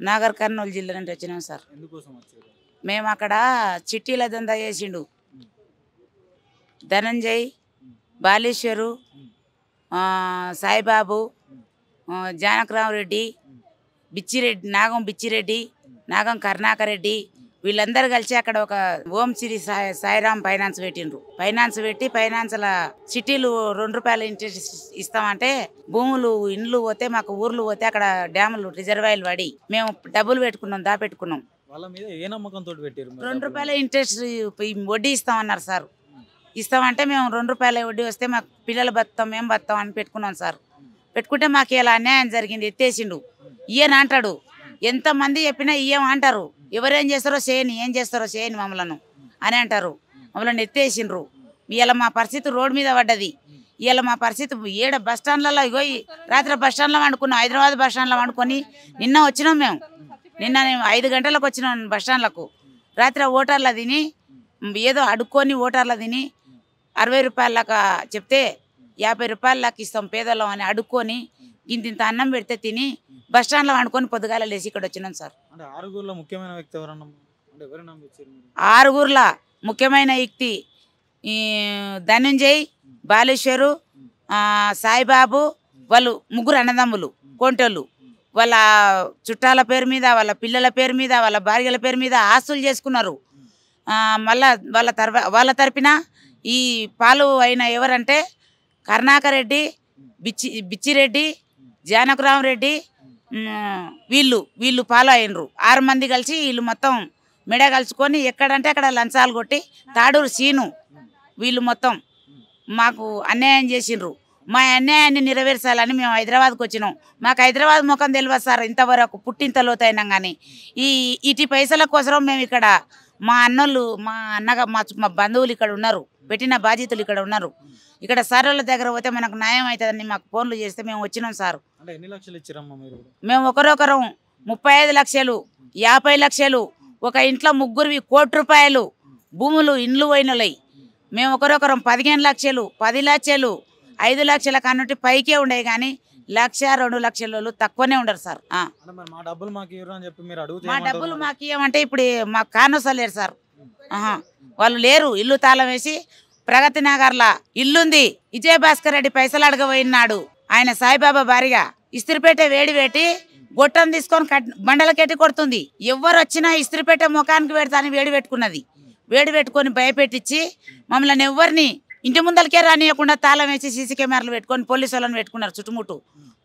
నాగర్ కర్నూలు జిల్లా నుండి వచ్చినాం సార్. మేము అక్కడ చిట్టీల దందా చేసిండు ధనంజయ్, బాలేశ్వరు, సాయిబాబు, జానకరామరెడ్డి, బిచ్చిరెడ్డి, నాగం బిచ్చిరెడ్డి, నాగం కరుణాకర్ రెడ్డి వీళ్ళందరూ కలిసి అక్కడ ఒక ఓం శ్రీ సాయిరామ్ ఫైనాన్స్ పెట్టిండ్రు. ఫైనాన్స్ పెట్టి ఫైనాన్స్ల చిట్టీలు ₹2 ఇంట్రెస్ట్ ఇస్తామంటే భూములు ఇండ్లు పోతే మాకు ఊర్లు పోతే అక్కడ డ్యాములు రిజర్వాయర్లు పడి మేము డబ్బులు పెట్టుకున్నాం, దాపెట్టుకున్నాం. ₹2 ఇంట్రెస్ట్ వడ్డీ ఇస్తామన్నారు సార్. ఇస్తామంటే మేము ₹2 వడ్డీ వస్తే మాకు పిల్లలు బతాం మేము బతాం అని పెట్టుకున్నాం సార్. పెట్టుకుంటే మాకు ఇలా అన్యాయం జరిగింది, ఎత్తేసిండు. ఈయన అంటాడు, ఎంతమంది చెప్పినా ఇయ్యం అంటారు, ఎవరేం చేస్తారో చేయని, ఏం చేస్తారో చేయని మమ్మలను అని అంటారు. మమ్మల్ని ఎత్తేసిండ్రు. ఇవాళ మా పరిస్థితి రోడ్డు మీద పడ్డది. ఇవాళ మా పరిస్థితి ఏడ బస్ స్టాండ్లలో ఇగో రాత్రి బస్ స్టాండ్లో వండుకున్నాం, హైదరాబాద్ బస్ స్టాండ్లో వండుకొని నిన్న వచ్చినాం మేము. నిన్న 5 గంటలకు వచ్చినాం బస్ స్టాండ్లకు. రాత్రి ఓటర్ల తిని ఏదో అడుక్కొని ఓటర్ల తిని ₹60 చెప్తే ₹50 ఇస్తాం పేదలం అని అడుక్కొని ఇంత అన్నం పెడితే తిని బస్ స్టాండ్లో వండుకొని పొద్దుగాల లేచి ఇక్కడ వచ్చినాం సార్. ఆరుగురులో ముఖ్యమైన వ్యక్తి ధనంజయ్, బాలేశ్వరు, సాయిబాబు వాళ్ళు ముగ్గురు అన్నదమ్ములు కొంటోళ్ళు. వాళ్ళ చుట్టాల పేరు మీద, వాళ్ళ పిల్లల పేరు మీద, వాళ్ళ భార్యల పేరు మీద ఆస్తులు చేసుకున్నారు. మళ్ళా వాళ్ళ తరపున ఈ పాలు అయిన ఎవరంటే కరుణాకర్ రెడ్డి, బిచ్చిరెడ్డి, జానకరామరెడ్డి వీళ్ళు ఫాలో అయినరు. 6 మంది కలిసి వీళ్ళు మొత్తం మెడ కలుసుకొని ఎక్కడంటే అక్కడ లంచాలు కొట్టి తాడూరు సీను వీళ్ళు మొత్తం మాకు అన్యాయం చేసిండ్రు. మా అన్యాయాన్ని నెరవేర్చాలని మేము హైదరాబాద్కి వచ్చినాం. మాకు హైదరాబాద్ ముఖం తెలియదు సార్ ఇంతవరకు, పుట్టింత లోతైనాం. కానీ ఇటు పైసల కోసం మేము ఇక్కడ మా అన్నోళ్ళు, మా అన్నగా మా బంధువులు ఇక్కడ ఉన్నారు, పెట్టిన బాధ్యతలు ఇక్కడ ఉన్నారు. ఇక్కడ సార్ వాళ్ళ దగ్గర పోతే మనకు న్యాయం అవుతుందని మాకు ఫోన్లు చేస్తే మేము వచ్చినాం సార్. మేము ఒకరొకరం 35 లక్షలు, 50 లక్షలు, ఒక ఇంట్లో ముగ్గురివి ₹1 భూములు ఇండ్లు పోయినలై. మేము ఒకరొకరం 15 లక్షలు, 10 లక్షలు, 5 లక్షల కన్నట్టు పైకే ఉండేవి. కానీ 1-2 లక్షల తక్కువనే ఉండరు సార్. మా డబ్బులు మాకు ఇవ్వమంటే ఇప్పుడు మాకు కానొస్తలేరు సార్. వాళ్ళు లేరు. ఇల్లు తాళం వేసి ప్రగతి నగర్లా ఇల్లుంది. విజయభాస్కర్ రెడ్డి పైసలు అడగబోయినాడు. ఆయన సాయిబాబా భార్యగా ఇస్త్రిపేట వేడి పెట్టి గొట్టం తీసుకొని బండలకెట్టి కొడుతుంది. ఎవరు వచ్చినా ఇస్త్రిపేట ముఖానికి పెడతా అని వేడి పెట్టుకున్నది. వేడి పెట్టుకొని భయపెట్టించి మమ్మల్ని ఎవరిని ఇంటి ముందలకే రానియకుండా తాళం వేసి సీసీ కెమెరాలు పెట్టుకొని పోలీసు వాళ్ళని పెట్టుకున్నారు. చుట్టుముట్టు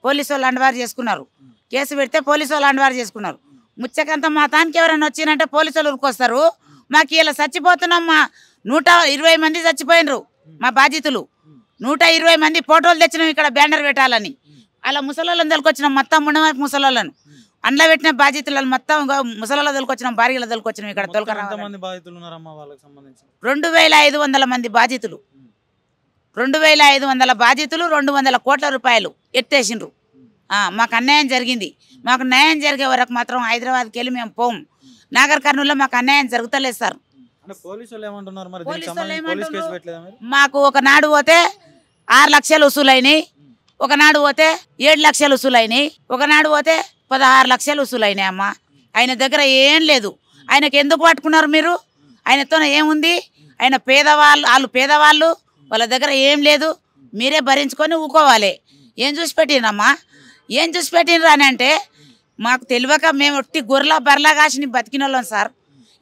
పోలీసు వాళ్ళు అండవారు చేసుకున్నారు. కేసు పెడితే పోలీసు వాళ్ళు అండవారు చేసుకున్నారు. ముచ్చకంత మా తానికి ఎవరైనా వచ్చినంటే పోలీసు వాళ్ళు ఉరికొస్తారు. మాకు ఇలా చచ్చిపోతున్నాం. మా 120 మంది చచ్చిపోయినరు మా బాధితులు. 120 మంది ఫోటోలు తెచ్చినాం ఇక్కడ బ్యానర్ పెట్టాలని. అలా ముసలోళ్ళని దొరికొచ్చినాం, మొత్తం ముండమాకి ముసలోళ్ళను అండ్ల పెట్టిన బాధితులను మొత్తం ముసలోళ్ళ దొరికొచ్చినాం, భార్యల దొరికొచ్చినాం. ఇక్కడ 2500 మంది బాధితులు, 2500 బాధితులు, ₹200 కోట్ల ఎత్తేసిండ్రు. మాకు అన్యాయం జరిగింది. మాకు న్యాయం జరిగే వరకు మాత్రం హైదరాబాద్కి వెళ్ళి మేము పోము. నాగర్ కర్నూలులో మాకు అన్యాయం జరుగుతలేదు సార్. మాకు ఒకనాడు పోతే 6 లక్షలు వసూలైనాయి, ఒకనాడు పోతే 7 లక్షలు వసూలైనాయి, ఒకనాడు పోతే 16 లక్షలు వసూలైనాయి. అమ్మ ఆయన దగ్గర ఏం లేదు. ఆయనకు ఎందుకు పట్టుకున్నారు మీరు? ఆయనతో ఏముంది? ఆయన పేదవాళ్ళు, వాళ్ళు పేదవాళ్ళు, వాళ్ళ దగ్గర ఏం లేదు. మీరే భరించుకొని ఊకోవాలి. ఏం చూసి పెట్టినమ్మా, ఏం చూసి పెట్టినరు అని అంటే మాకు తెలియక మేము ఒట్టి గొర్రెల బర్రెల కాసిన బతికిన వాళ్ళం సార్.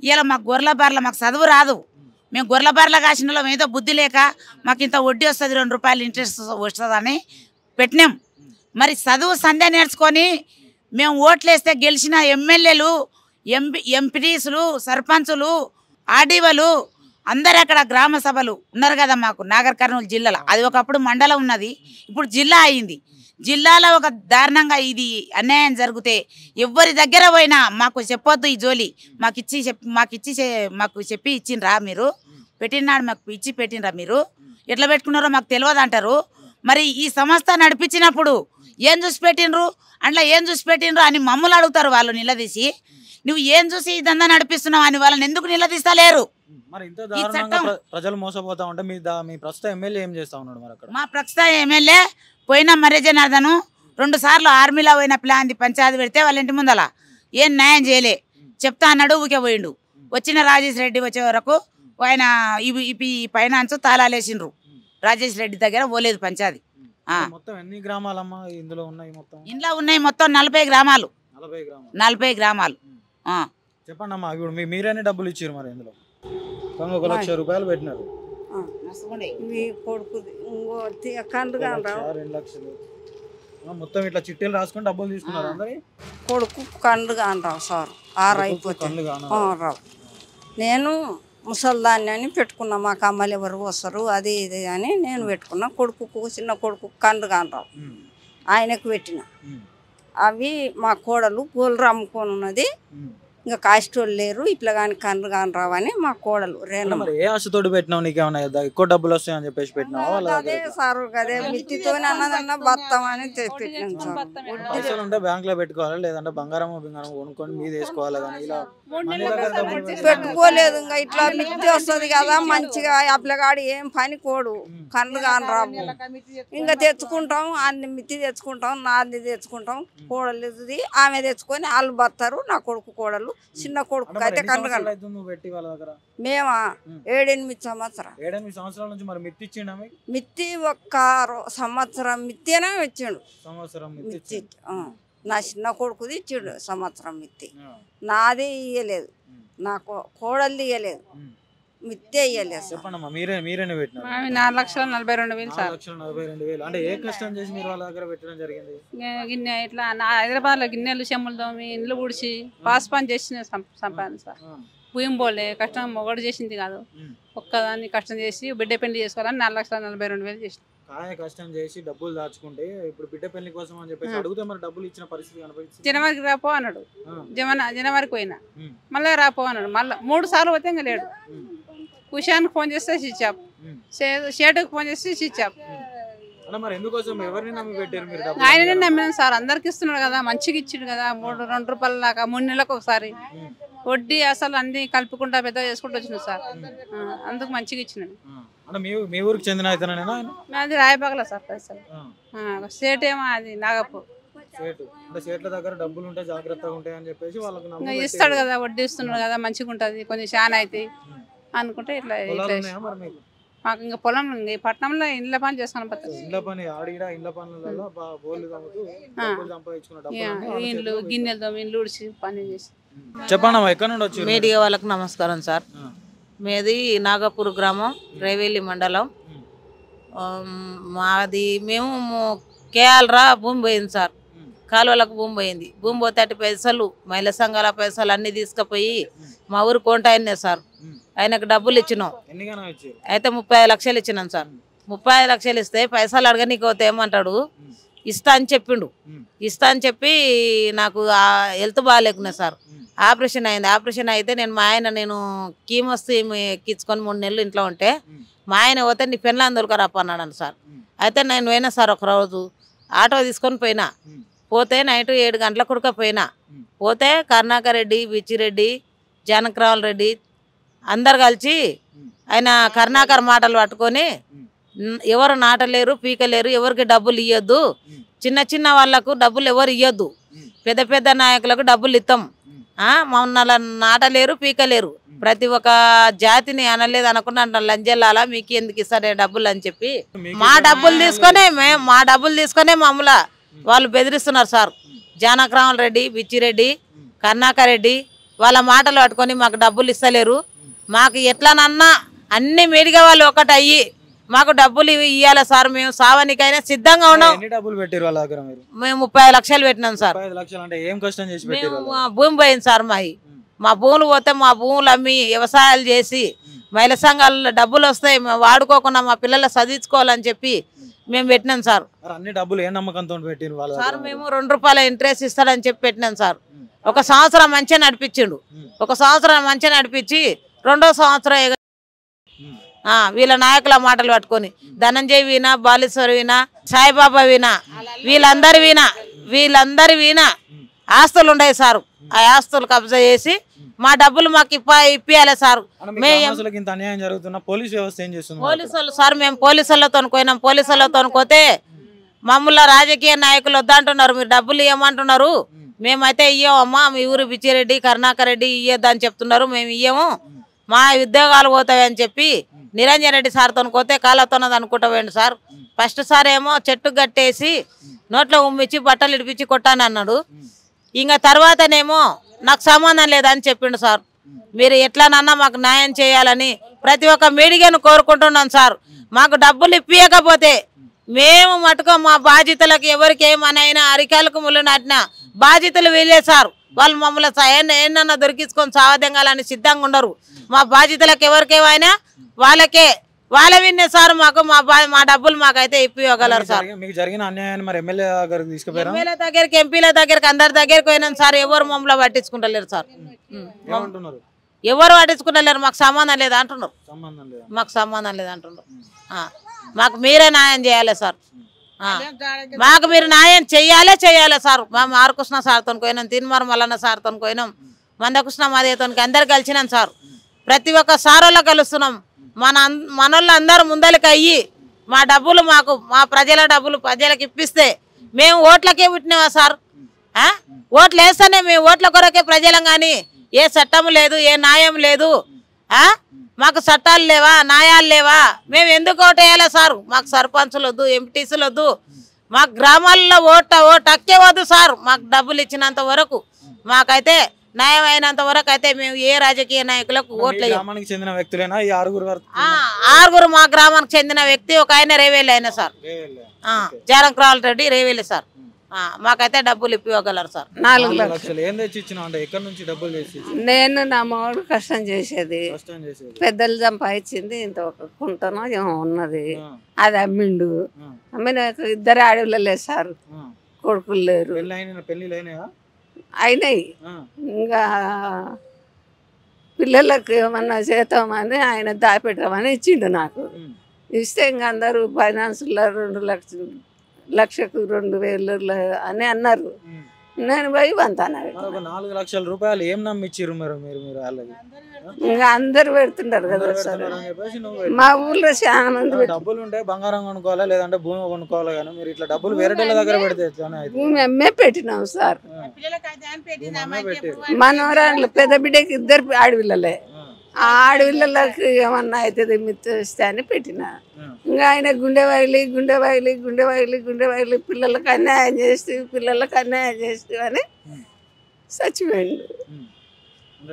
ఇలా మాకు గొర్రెల బర్రెల, మాకు చదువు రాదు. మేము గొర్రెల బర్రెల కాసిన వాళ్ళం. ఏదో బుద్ధి లేక మాకు ఇంత వడ్డీ వస్తుంది, ₹2 ఇంట్రెస్ట్ వస్తుందని పెట్టినాం. మరి చదువు సంధ్య నేర్చుకొని మేము ఓట్లేస్తే గెలిచిన ఎమ్మెల్యేలు, ఎంపీటీసులు, సర్పంచులు, ఆర్డీఓలు అందరు అక్కడ గ్రామ సభలు ఉన్నారు కదా మాకు నాగర్ కర్నూలు జిల్లాలో. అది ఒకప్పుడు మండలం ఉన్నది, ఇప్పుడు జిల్లా అయింది. జిల్లాలో ఒక దారుణంగా ఇది అన్యాయం జరిగితే ఎవరి దగ్గర పోయినా మాకు చెప్పొద్దు ఈ జోలి, మాకు చెప్పి ఇచ్చిండ్రా మీరు, పెట్టినాడు మాకు ఇచ్చి పెట్టినరా మీరు, ఎట్లా పెట్టుకున్నారో మాకు తెలియదు అంటారు. మరి ఈ సంస్థ నడిపించినప్పుడు ఏం చూసి పెట్టినరు, అందులో ఏం చూసి పెట్టినరు అని మమ్మల్ని అడుగుతారు వాళ్ళు నిలదీసి. నువ్వు ఏం చూసి ఇదంతా నడిపిస్తున్నావు అని వాళ్ళని ఎందుకు నిలదీస్తలేరు? ప్రజలు మోసపోతా ఉంటే మీ ప్రస్తుత ఎమ్మెల్యే ఏం చేస్తా ఉన్నాడు? మరి అక్కడ మా ప్రస్తుత ఎమ్మెల్యే పోయిన మర్రి జనార్దను 2 సార్లు ఆర్మీలో పోయిన ప్లాన్ పంచాయతీ పెడితే వాళ్ళ ఇంటి ముందల ఏం న్యాయం చేయలే చెప్తా అన్నాడు ఊకే పోయిండు వచ్చిన రాజేష్ రెడ్డి వచ్చే వరకు ఆయన ఈ ఫైనాన్స్ తాళాలేసిండ్రు రాజేష్ రెడ్డి దగ్గర పోలేదు పంచాది మొత్తం ఎన్ని గ్రామాలమ్మా ఇందులో ఉన్నాయి మొత్తం ఇంట్లో ఉన్నాయి మొత్తం 40 గ్రామాలు 40 గ్రామాలు చెప్పండి అమ్మా ఇప్పుడు మీరేనే డబ్బులు ఇచ్చారు మరి ఇందులో 1,00,000 రూపాయలు పెట్టినారు మీ కొడుకు 2 లక్షలు మొత్తం ఇట్లా చిట్టీలు రాసుకొని డబ్బులు తీసుకున్నారు అందరి కొడుకు కండ్లుగా అంటావు సార్ అయిపోతుంది రావు నేను ముసల్దాన్ని అని పెట్టుకున్నా మాకు అమ్మలు ఎవరు వస్తారు అది ఇది అని నేను పెట్టుకున్నా కొడుకు చిన్న కొడుకు కండ్లుగా అంటావు ఆయనకు పెట్టిన అవి మా కోడలు గోల్లు అమ్ముకొని ఉన్నది ఇంకా కాస్టోళ్ళు లేరు ఇట్లా కానీ కండ్లు కాని రావని మా కోడలు ఏ ఆశతోటి పెట్టినావు నీకేమన్నా ఎక్కువ డబ్బులు వస్తాయని చెప్పేసి పెట్టినావు అదే సార్ అదే మిత్తితో అన్నదన్నా బతామని పెట్టినాం సార్ పైసలు ఉంటే బ్యాంక్ లో పెట్టుకోవాలి లేదంటే బంగారం కొనుక్కొని మీద వేసుకోవాలి కానీ ఇలా పెట్టుకోలేదు ఇంకా ఇట్లా మిత్తి వస్తుంది కదా మంచిగా అప్లగాడు ఏం పని కోడు కండ్లు కాని రావు ఇంకా తెచ్చుకుంటాం అన్ని మిత్తి తెచ్చుకుంటాం నాది తెచ్చుకుంటాం కోడలు ఆమె తెచ్చుకొని వాళ్ళు బతారు నా కొడుకు కోడలు చిన్న కొడుకు అయితే కండ్లు మేమా 7-8 సంవత్సరాలు 7-8 సంవత్సరాల నుంచి మరి మిత్తి ఇచ్చిండా మిత్తి ఒక్క సంవత్సరం మిత్తినే ఇచ్చిండు మిత్తి నా చిన్న కొడుకుది ఇచ్చిండు సంవత్సరం మిత్తి నాది ఇయ్యలేదు నాకు కోడలు ఇయ్యలేదు మిత్తే ఇయ్యలేదు చెప్పండి మీరేనే పెట్టినారు 4,42,000 సార్ 4,42,000 అంటే ఏ కష్టం చేసి మీరు వాళ్ళ దగ్గర పెట్టడం జరిగింది గిన్నె ఇట్లా హైదరాబాద్ లో గిన్నెలు చెమ్ములు తోమి ఇండ్లు ఊడిచి పాస్ పని చేసిన సంపాదన సార్ భూమి పోలే కష్టం మొగడు చేసింది కాదు ఒక్కదాన్ని కష్టం చేసి బిడ్డ పెళ్లి చేసుకోవాలని 4,42,000 చేసిన కష్టం చేసి డబ్బులు దాచుకుంటే ఇప్పుడు బిడ్డ పెళ్లి కోసం అని చెప్పేసి అడిగితే మరి డబ్బులు ఇచ్చిన పరిస్థితి కనపడింది జనవరికి రాపో అన్నాడు జనవరికి పోయినా మళ్ళీ రాపో అన్నాడు మళ్ళీ 3 సార్లు పోతే ఇంకా లేడు కుషాన్కి ఫోన్ చేస్తే స్విచ్ ఆఫ్ షేటుకి ఫోన్ చేస్తే స్విచ్ ఆఫ్ ఆయననే నమ్మినాం సార్ అందరికి ఇస్తున్నాడు కదా మంచిగా ఇచ్చిండు కదా 2 రూపాయల దాకా 3 నెలలకు ఒకసారి వడ్డీ అసలు అన్ని కలుపుకుంటా పెద్ద చేసుకుంటూ వచ్చినాడు సార్ అందుకు మంచిగా ఇచ్చినాడు మీ ఊరికి చెందిన అది రాయపగల సార్ పైసలు స్టేట్ ఏమో అది నాగపూర్ దగ్గర డబ్బులు ఉంటే జాగ్రత్తగా ఉంటాయి అని చెప్పేసి వాళ్ళకి ఇస్తాడు కదా వడ్డీ ఇస్తున్నాడు కదా మంచిగా ఉంటది కొంచెం చాలా అయితే అనుకుంటే ఇట్లా మాకు ఇంకా పొలం పట్టణంలో ఇండ్ల పని చేసుకుని ఇండ్లు గిన్నెలతో ఇండ్లు ఉడిచి పని చేసి చెప్పండి ఎక్కడ నుండి వచ్చి మీడియా వాళ్ళకి నమస్కారం సార్ మేది నాగపూర్ గ్రామం రేవేలి మండలం మాది మేము కేఆల్రా భూమి పోయింది సార్ కాలువలకు భూమి పోయింది భూమి పోతే 30 పైసలు మహిళా సంఘాల పైసలు అన్ని తీసుకుపోయి మా ఊరు కొంట అయినాయి సార్ ఆయనకు డబ్బులు ఇచ్చినాం అయితే 35 లక్షలు ఇచ్చినాం సార్ 35 లక్షలు ఇస్తే పైసలు అడగనీకి పోతే ఏమంటాడు ఇస్తా అని చెప్పిండు ఇస్తా అని చెప్పి నాకు హెల్త్ బాగాలేకున్నా సార్ ఆపరేషన్ అయింది ఆపరేషన్ అయితే నేను కీమోస్తు ఎక్కించుకొని 3 నెలలు ఇంట్లో ఉంటే మా ఆయన పోతే నీ పెళ్ళని దొరకరాప అన్నాడు సార్ అయితే నేను పోయినా సార్ ఒకరోజు ఆటో తీసుకొని పోయినా పోతే నైట్ 7 గంటల కొడుక పోయినా పోతే కరుణాకర్ రెడ్డి బిచ్చిరెడ్డి జానకరావుల రెడ్డి అందరు కలిసి ఆయన కరుణాకర్ మాటలు పట్టుకొని ఎవరు నాటలేరు పీకలేరు ఎవరికి డబ్బులు ఇవ్వద్దు చిన్న వాళ్ళకు డబ్బులు ఎవరు ఇవ్వద్దు పెద్ద నాయకులకు డబ్బులు ఇస్తాం మమ్మల్ని నాటలేరు పీకలేరు ప్రతి ఒక్క జాతిని అనలేదు అనుకున్నా లంజెల్లాలా మీకు ఎందుకు ఇస్తారే డబ్బులు అని చెప్పి మా డబ్బులు తీసుకొనే మమ్మల్ని వాళ్ళు బెదిరిస్తున్నారు సార్ జానకరావుల రెడ్డి బిచ్చిరెడ్డి కరుణాకర్ రెడ్డి వాళ్ళ మాటలు పట్టుకొని మాకు డబ్బులు ఇస్తలేరు మాకు ఎట్లనన్నా అన్ని మీడియా వాళ్ళు ఒకటి అయ్యి మాకు డబ్బులు ఇవ్వాలి సార్ మేము సావానికైనా సిద్ధంగా ఉన్నాం మేము 35 లక్షలు పెట్టినాం సార్ భూమి పోయింది సార్ మా భూములు పోతే మా భూములు అమ్మి వ్యవసాయాలు చేసి మహిళా సంఘాలలో డబ్బులు వస్తాయి మేము వాడుకోకుండా మా పిల్లలు చదివించుకోవాలని చెప్పి మేము పెట్టినాం సార్ అన్ని డబ్బులు ఏ నమ్మకంతో పెట్టిరు సార్ మేము 2 రూపాయల ఇంట్రెస్ట్ ఇస్తారని చెప్పి పెట్టినాం సార్ 1 సంవత్సరం మంచిగా నడిపించిండు 1 సంవత్సరం మంచిగా నడిపించి 2వ సంవత్సరం వీళ్ళ నాయకుల మాటలు పట్టుకొని ధనంజయ్ వీణ బాలేశ్వర్ వీణ సాయిబాబా వీణ వీళ్ళందరి వీణ ఆస్తులు ఉన్నాయి సార్ ఆ ఆస్తులు కబ్జా చేసి మా డబ్బులు మాకు ఇప్పియాలి సార్ పోలీసులు సార్ మేము పోలీసులతో పోయినాం పోలీసులతో పోతే మమ్మల్ని రాజకీయ నాయకులు వద్దంటున్నారు మీరు డబ్బులు ఇవ్వమంటున్నారు మేమైతే ఇయ్యమమ్మా, మీ ఊరు బిచ్చిరెడ్డి కరుణాకర్ రెడ్డి ఇయ్యొద్దని చెప్తున్నారు, మేము ఇయ్యము, మా ఉద్యోగాలు పోతాయి అని చెప్పి నిరంజన్ రెడ్డి సార్తో పోతే కాళ్ళతోన్నది అనుకుంటా పోయిండు సార్. ఫస్ట్ సార్ ఏమో చెట్టు కట్టేసి నోట్లో ఉమ్మిచ్చి బట్టలు ఇడిపించి కొట్టాను అన్నాడు. ఇంకా తర్వాతనేమో నాకు సంబంధం లేదని చెప్పిండు సార్. మీరు ఎట్లానన్నా మాకు న్యాయం చేయాలని ప్రతి ఒక్క మీడియాను కోరుకుంటున్నాం సార్. మాకు డబ్బులు ఇప్పియకపోతే మేము మటుకు మా బాధ్యతలకు ఎవరికి ఏమనైనా అరికాలకు ముళ్ళు నాటినా బాధ్యతలు వీళ్ళే సార్. వాళ్ళు మమ్మల్ని ఏమన్నా దొరికించుకొని సావదెంగాలని సిద్ధంగా ఉండరు. మా బాధ్యతలకు ఎవరికేమైనా వాళ్ళ విన్నే సార్. మాకు మా డబ్బులు మాకైతే ఇప్పివ్వగలరు సార్. మీకు జరిగిన అన్యాయాన్ని మరి ఎమ్మెల్యే దగ్గరికి తీసుకుపోయారా? ఎమ్మెల్యే దగ్గరికి, ఎంపీల దగ్గరికి, అందరి దగ్గరికి పోయినాం సార్. ఎవరు మమ్మల్ని పట్టించుకుంటలేరు సార్. ఎవరు పట్టించుకుంటలేరు. మాకు సంబంధం లేదా అంటున్నారు. మాకు సంబంధం లేదా అంటున్నారు. మాకు మీరే న్యాయం చేయాలి సార్. మాకు మీరు న్యాయం చెయ్యాలే సార్. మేము ఆర్కృష్ణ సార్తో పోయినాం, తిన్మార్ మల్లన్న సార్తో పోయినాం, మందకృష్ణ మాదేతో అందరు కలిసినాం సార్. ప్రతి ఒక్క సారోళ్ళ కలుస్తున్నాం. మనోళ్ళు అందరూ ముందలకి అయ్యి మా డబ్బులు మా ప్రజల డబ్బులు ప్రజలకు ఇప్పిస్తే మేము ఓట్లకే పుట్టినావా సార్? ఓట్లు వేస్తేనే మేము ఓట్ల కొరకే ప్రజలం, కానీ ఏ చట్టం లేదు, ఏ న్యాయం లేదు. మాకు చట్టాలు లేవా, న్యాయాలు లేవా? మేము ఎందుకు ఓటు వేయాలి సార్? మాకు సర్పంచులు వద్దు, ఎంపీటీసీలు వద్దు, మాకు గ్రామాల్లో ఓటు హక్కే వద్దు సార్. మాకు డబ్బులు ఇచ్చినంత వరకు, మాకైతే న్యాయం అయినంత వరకు అయితే మేము ఏ రాజకీయ నాయకులకు ఓట్లు గ్రామానికి చెందిన వ్యక్తులేనా ఈ ఆరుగురు మా గ్రామానికి చెందిన వ్యక్తి. ఒక ఆయన రేవేలి అయినా సార్, జారంక్రాల్ రెడ్డి రేవేలి సార్. మాకైతే డబ్బులు ఇప్పివ్వగలరు సార్. 4 లక్షలు నేను నా మగడు కష్టం చేసేది, పెద్దలు సంపాదించింది. ఇంత ఒక కుంటనో ఏమో ఉన్నది, అది అమ్మిండు. అమ్మిన 2 ఆడపిల్లలే సార్, కొడుకులు లేరు. అయినాయి. ఇంకా పిల్లలకు ఏమన్నా చేద్దామని ఆయన దాపెట్టమని ఇచ్చిండు నాకు. ఇస్తే ఇంకా అందరూ ఫైనాన్స్లో 2 లక్షకు 2,000 అని అన్నారు. నేను పోయి వంతాను. 4 లక్షల రూపాయలు ఏం నమ్మిచ్చిర్రు మీరు వాళ్ళకి? ఇంకా అందరు పెడుతుంటారు కదా సార్. మా ఊర్లో చాలా మంది డబ్బులు ఉంటే బంగారం కొనుక్కోవాలా, లేదంటే భూమి కొనుక్కోవాలి. కానీ మీరు ఇట్లా డబ్బులు వేరే దగ్గర పెడితే భూమి అమ్మే పెట్టినాం సార్. మనవరాళ్ళు పెద్ద బిడ్డకి 2 ఆడపిల్లలే. ఆ ఆడపిల్లలకు ఏమన్నా అవుతుంది మిత్తే అని పెట్టిన. ఇంకా ఆయన గుండె వగిలి పిల్లలకు అన్యాయం చేస్తూ అని చచ్చిపోయిండు.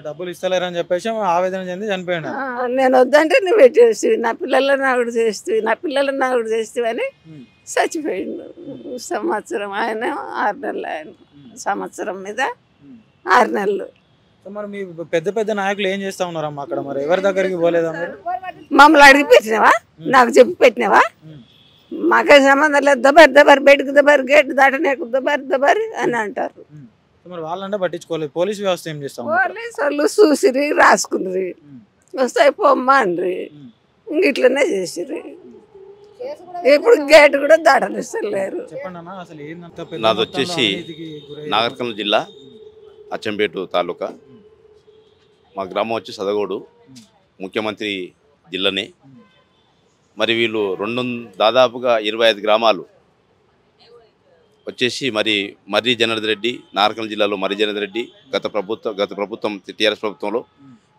డబ్బులు ఇస్తలేరని చెప్పేసి ఆవేదన చెంది చనిపోయాడు. నేను వద్దంటే నువ్వు పెట్టేసి నా పిల్లలను నాగుడు చేస్తూ అని చచ్చిపోయిండు. సంవత్సరం ఆయన 6 నెలలు, ఆయన సంవత్సరం మీద 6 నెలలు. మరి మీ పెద్ద నాయకులు ఏం చేస్తా ఉన్నారమ్మా అక్కడ? మరి ఎవరి దగ్గరికి పోలేదా మీరు? మమ్మల్ని అడిగి పెట్టినావా, నాకు చెప్పి పెట్టినావా? మాకే సంబంధం లేదు. దబర్ బయటకు గేట్ దాటనేకు దబర్ అని అంటారు. మరి వాళ్ళంటే పట్టించుకోలేదు. పోలీస్ వ్యవస్థ ఏం చేస్తాం? పోలీసు వాళ్ళు చూసిరి, రాసుకున్నారు, వస్తాయి పోమ్మా అండ్రి. ఇంక ఇట్లనే చేసిరి. ఇప్పుడు గేట్ కూడా దాటనిస్తలేరు. చెప్పండి అన్న, అసలు ఏంటంటే? నాది వచ్చేసి నాగర్ కర్నూలు జిల్లా అచ్చంపేట తాలూకా. మా గ్రామం వచ్చి సదగోడు, ముఖ్యమంత్రి జిల్లానే. మరి వీళ్ళు దాదాపుగా 25 గ్రామాలు వచ్చేసి మర్రి జనార్దన్ రెడ్డి, నాగర్ జిల్లాలో మర్రి జనార్దన్ రెడ్డి గత ప్రభుత్వం టీఆర్ఎస్ ప్రభుత్వంలో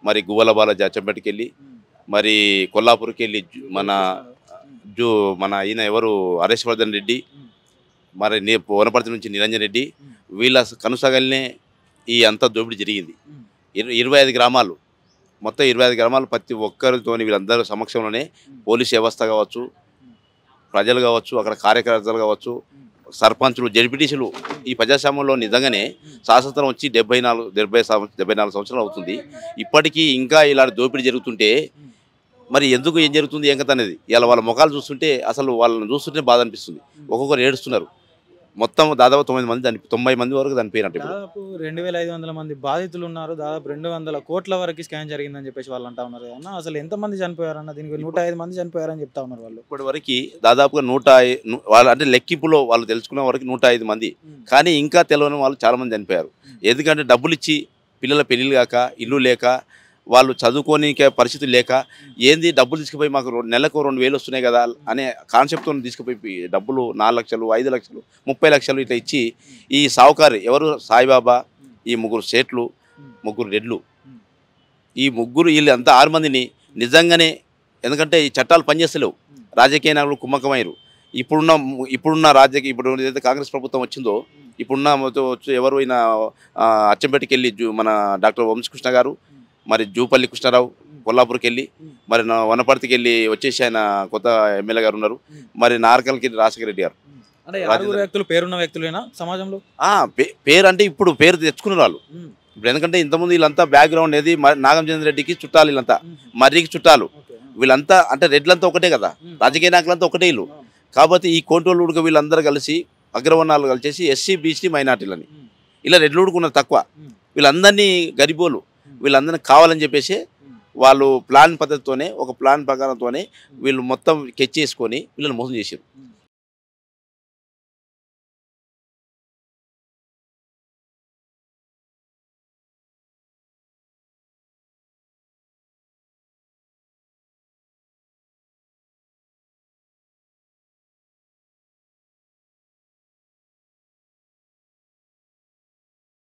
మరి గువ్వల బాలాజీ అచ్చంపేటకి వెళ్ళి, మరి కొల్లాపూర్కి వెళ్ళి మన ఈయన ఎవరు హరేశ్వర్ధన్ రెడ్డి, మరి వనపర్తి నుంచి నిరంజన్ రెడ్డి, వీళ్ళ కనుసగల్నే ఈ అంతా దోపిడీ జరిగింది. 25 గ్రామాలు, మొత్తం 25 గ్రామాలు ప్రతి ఒక్కరితోని వీళ్ళందరూ సమక్షంలోనే పోలీస్ వ్యవస్థ కావచ్చు, ప్రజలు కావచ్చు, అక్కడ కార్యకర్తలు కావచ్చు, సర్పంచులు, జడ్పీటీసీలు ఈ ప్రజాస్వామ్యంలో నిజంగానే శాసనం వచ్చి 74 సంవత్సరాలు అవుతుంది. ఇప్పటికీ ఇంకా ఇలాంటి దోపిడీ జరుగుతుంటే మరి ఎందుకు ఏం జరుగుతుంది ఏం కథ అనేది ఇలా వాళ్ళ ముఖాలు చూస్తుంటే అసలు వాళ్ళని చూస్తుంటే బాధ అనిపిస్తుంది. ఒక్కొక్కరు ఏడుస్తున్నారు. మొత్తం దాదాపు 90 మంది వరకు చనిపోయినట్టు. దాదాపు 2500 మంది బాధితులు ఉన్నారు. దాదాపు 200 కోట్ల వరకు స్కామ్ జరిగిందని చెప్పేసి వాళ్ళు అంటా ఉన్నారు అన్న. అసలు ఎంతమంది చనిపోయారన్న? దీనికి 105 మంది చనిపోయారని చెప్తా ఉన్నారు వాళ్ళు. ఇప్పటి వరకు దాదాపుగా 105 వాళ్ళు అంటే లెక్కింపులో వాళ్ళు తెలుసుకునే వరకు 105 మంది, కానీ ఇంకా తెలియని వాళ్ళు చాలా మంది చనిపోయారు. ఎందుకంటే డబ్బులు ఇచ్చి పిల్లల పెళ్ళిళ్ళు కాక, ఇల్లు లేక, వాళ్ళు చదువుకోనికే పరిస్థితి లేక ఏంది డబ్బులు తీసుకుపోయి మాకు నెలకు 2,000 వస్తున్నాయి కదా అనే కాన్సెప్ట్తో తీసుకుపోయి డబ్బులు 4 లక్షలు 5 లక్షలు 30 లక్షలు ఇట్లా ఇచ్చి ఈ సావుకారు ఎవరు సాయిబాబా, ఈ 3 సేట్లు 3 రెడ్లు, ఈ వీళ్ళు అంతా 6 మందిని నిజంగానే, ఎందుకంటే ఈ చట్టాలు పనిచేస్తలేవు, రాజకీయ నాయకులు కుమ్మకమయ్యారు. ఇప్పుడున్న ఇప్పుడు ఏదైతే కాంగ్రెస్ ప్రభుత్వం వచ్చిందో ఇప్పుడున్న ఎవరు అయినా అచ్చంపేటకి వెళ్ళి మన డాక్టర్ వంశకృష్ణ గారు, మరి జూపల్లి కృష్ణారావు కొల్లాపూర్కి వెళ్ళి, మరి వనపర్తికి వెళ్ళి వచ్చేసి ఆయన కొత్త ఎమ్మెల్యే గారు ఉన్నారు, మరి నార్కల్కి రాజశేఖర రెడ్డి గారు. వ్యక్తులు పేరున్న వ్యక్తులేనా సమాజంలో? పేరు అంటే ఇప్పుడు పేరు తెచ్చుకున్నారు వాళ్ళు. ఇప్పుడు ఎందుకంటే ఇంతకుముందు వీళ్ళంతా బ్యాక్గ్రౌండ్ ఏది నాగంచంద్ర రెడ్డికి చుట్టాలు, వీళ్ళంతా మర్రికి చుట్టాలు, వీళ్ళంతా అంటే రెడ్లంతా ఒకటే కదా, రాజకీయ నాయకులంతా ఒకటే వీళ్ళు. కాబట్టి ఈ కోంటోళ్ళుడుగా వీళ్ళందరూ కలిసి అగ్రవర్ణాలు కలిసేసి ఎస్సీ బీసీ మైనార్టీలని ఇలా రెడ్లుడుకున్నారు తక్కువ, వీళ్ళందరినీ గరిబోలు వీళ్ళందరినీ కావాలని చెప్పేసి వాళ్ళు ప్లాన్ పద్ధతితోనే ఒక ప్లాన్ ప్రకారంతోనే వీళ్ళు మొత్తం కెచ్ చేసుకొని వీళ్ళని మోసం చేశారు.